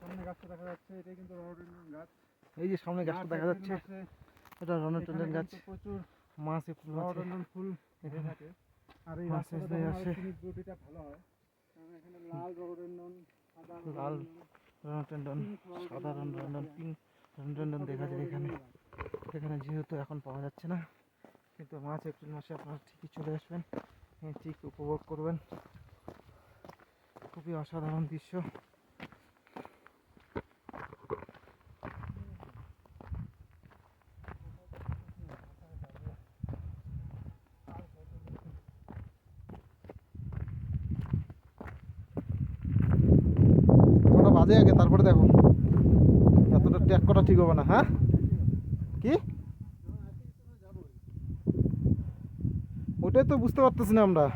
সামনে গাছটা দেখা যাচ্ছে, এটাই কিন্তু রডোডেনড্রন গাছ। এই যে সামনে গাছটা দেখা যাচ্ছে, এটা রডোডেনড্রন গাছ। প্রচুর মাছ এপ্রিল মাসে রডোডেনড্রন ফুল এখানে থাকে। আর এই মাছ রাস্তাটা এসে যখন আসে। ফিনিশ বিউটিটা ভালো হয়, কারণ এখানে লাল রডোডেনড্রন, সাদা লাল রডোডেনড্রন, সাদা রডোডেনড্রন, পিঙ্ক রডোডেনড্রন দেখা যায় এখানে। এখানে যেহেতু এখন পাওয়া যাচ্ছে না, কিন্তু মার্চ এপ্রিল মাসে আপনারা ঠিকই চলে আসবেন, ঠিক উপভোগ করবেন। খুবই অসাধারণ দৃশ্য। কটা বাজে আগে, তারপরে দেখো। এতটা ট্যাগ করা ঠিক হবে না। হ্যাঁ কি ওটাই তো বুঝতে পারতেছি না আমরা।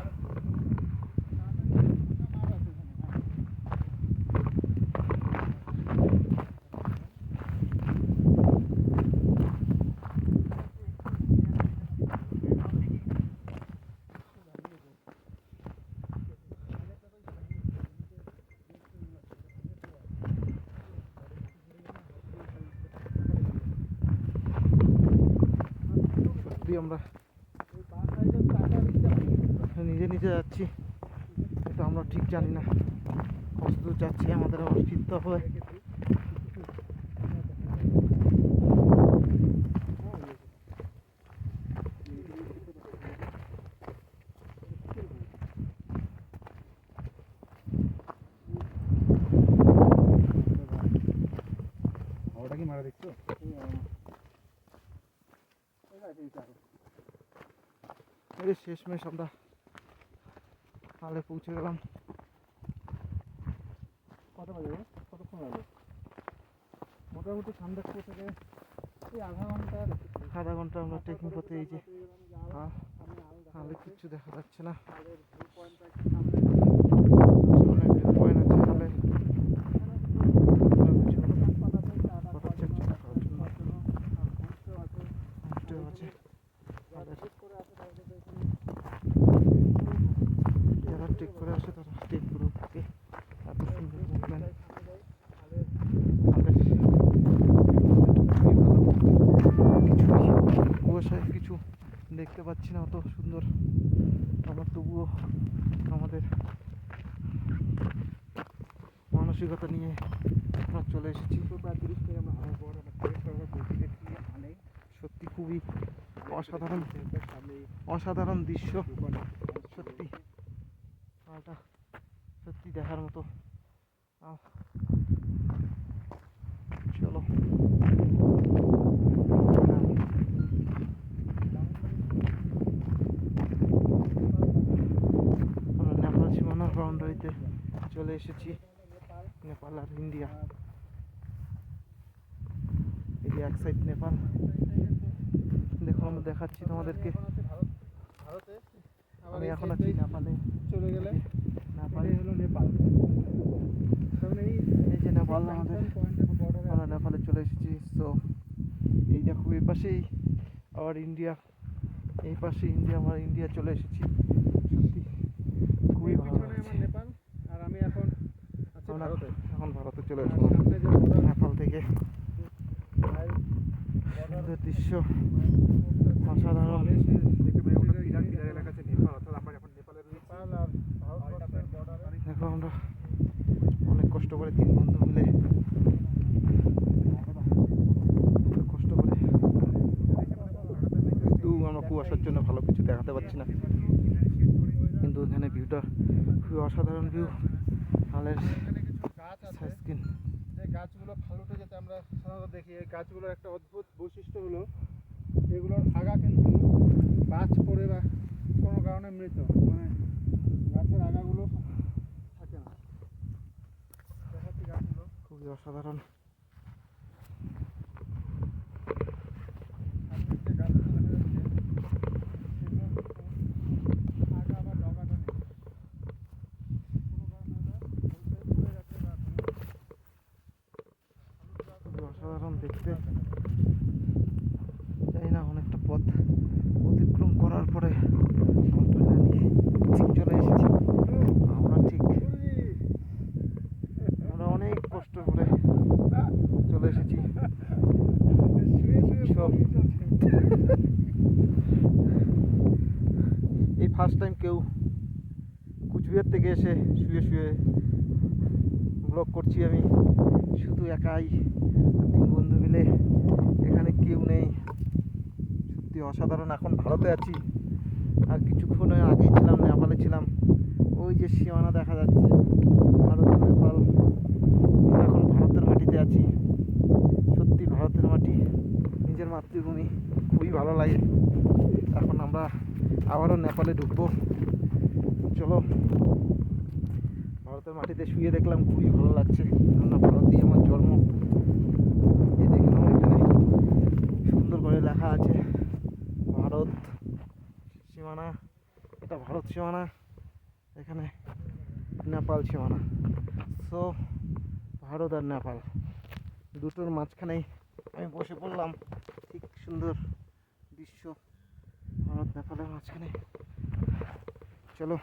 আমরা নিজে নিজে যাচ্ছি, কিন্তু আমরা ঠিক জানি না কত দূর যাচ্ছি। আমাদের আবার ফিরতে হবে। ওটা কি মারা দেখছো? এই শেষমেশ আমরা হালে পৌঁছে গেলাম। কত বাজে? কতক্ষণ লাগবে? মোটামুটি সন্ধ্যাপুর থেকে এই আধা ঘন্টা আমরা ট্রেকিং করতে। এই যে হালে কিচ্ছু দেখা যাচ্ছে না। যারা ট্রেক করে আসে তারা ট্রেক গ্রুপকে এত সুন্দর মুভমেন্ট, কুয়াশায় কিছু দেখতে পাচ্ছি না অত সুন্দর। আমার তবুও আমাদের মানসিকতা নিয়ে আমরা চলে এসেছি। সত্যি খুবই অসাধারণ অসাধারণ দৃশ্য। সত্যি পাহাড়টা সত্যি দেখার মতো। চলো আমরা নেপাল সীমানার বাউন্ডারিতে চলে এসেছি। নেপাল আর ইন্ডিয়া, এই যে এক সাইড নেপাল। দেখো আমরা দেখাচ্ছি তোমাদেরকে। আমি এখন আছি নেপালে। চলে গেলে নেপালে হলো নেপাল। এই যে নেপাল, আমাদের আমরা নেপালে চলে এসেছি। তো এই দেখো এই পাশেই আবার ইন্ডিয়া, এই পাশে ইন্ডিয়া, আমরা ইন্ডিয়া চলে এসেছি। সত্যি খুবই ভালো লাগছে। নেপাল আর আমি এখন এখন ভারতে চলে আসবো নেপাল থেকে। সুন্দর দৃশ্য, অসাধারণ। দেখো আমরা অনেক কষ্ট করে 3 বন্ধু মিলে কষ্ট করে, কিন্তু আমরা কুয়াশার জন্য ভালো কিছু দেখাতে পারছি না, কিন্তু এখানে ভিউটা খুবই অসাধারণ ভিউ। হালের স্কিন যে গাছগুলো ফালুটে যেতে আমরা সাধারণত দেখি, এই গাছগুলোর একটা অদ্ভুত বৈশিষ্ট্য হলো এগুলোর আগা কিন্তু গাছ পড়ে বা কোনো কারণে মৃত, মানে গাছের আগাগুলো থাকে না। দেখাচ্ছি গাছগুলো খুবই অসাধারণ। যে গাছগুলো দেখা যাচ্ছে সেগুলো আগা বা ডগাটা নেই, কোনো কারণে পড়ে গেছে বা খুবই অসাধারণ দেখতে। জানি না অনেকটা পথ অতিক্রম করার পরে ঠিক চলে এসেছি আমরা। ঠিক আমরা অনেক কষ্ট করে কুচবিহার থেকে এসে শুয়ে শুয়ে ব্লগ করছি আমি শুধু একাই, আর 3 বন্ধু মিলে, এখানে কেউ নেই। সত্যি অসাধারণ। এখন ভারতে আছি, আর কিছুক্ষণ আগেই ছিলাম নেপালে ছিলাম। ওই যে সীমানা দেখা যাচ্ছে, ভারত আর নেপাল। আমরা এখন ভারতের মাটিতে আছি। সত্যি ভারতের মাটি, নিজের মাতৃভূমি, খুবই ভালো লাগে। এখন আমরা আবারও নেপালে ঢুকবো। চলো, ভারতের মাটিতে শুয়ে দেখলাম খুবই ভালো লাগছে, কেননা ভারতেই আমার জন্ম। এই দেখলাম এখানে সুন্দর করে লেখা আছে ভারত সীমানা, এটা ভারত সীমানা, এখানে নেপাল সীমানা। সো ভারত আর নেপাল দুটোর মাঝখানেই আমি বসে পড়লাম। ঠিক সুন্দর দৃশ্য, ভারত নেপালের মাঝখানে। চলো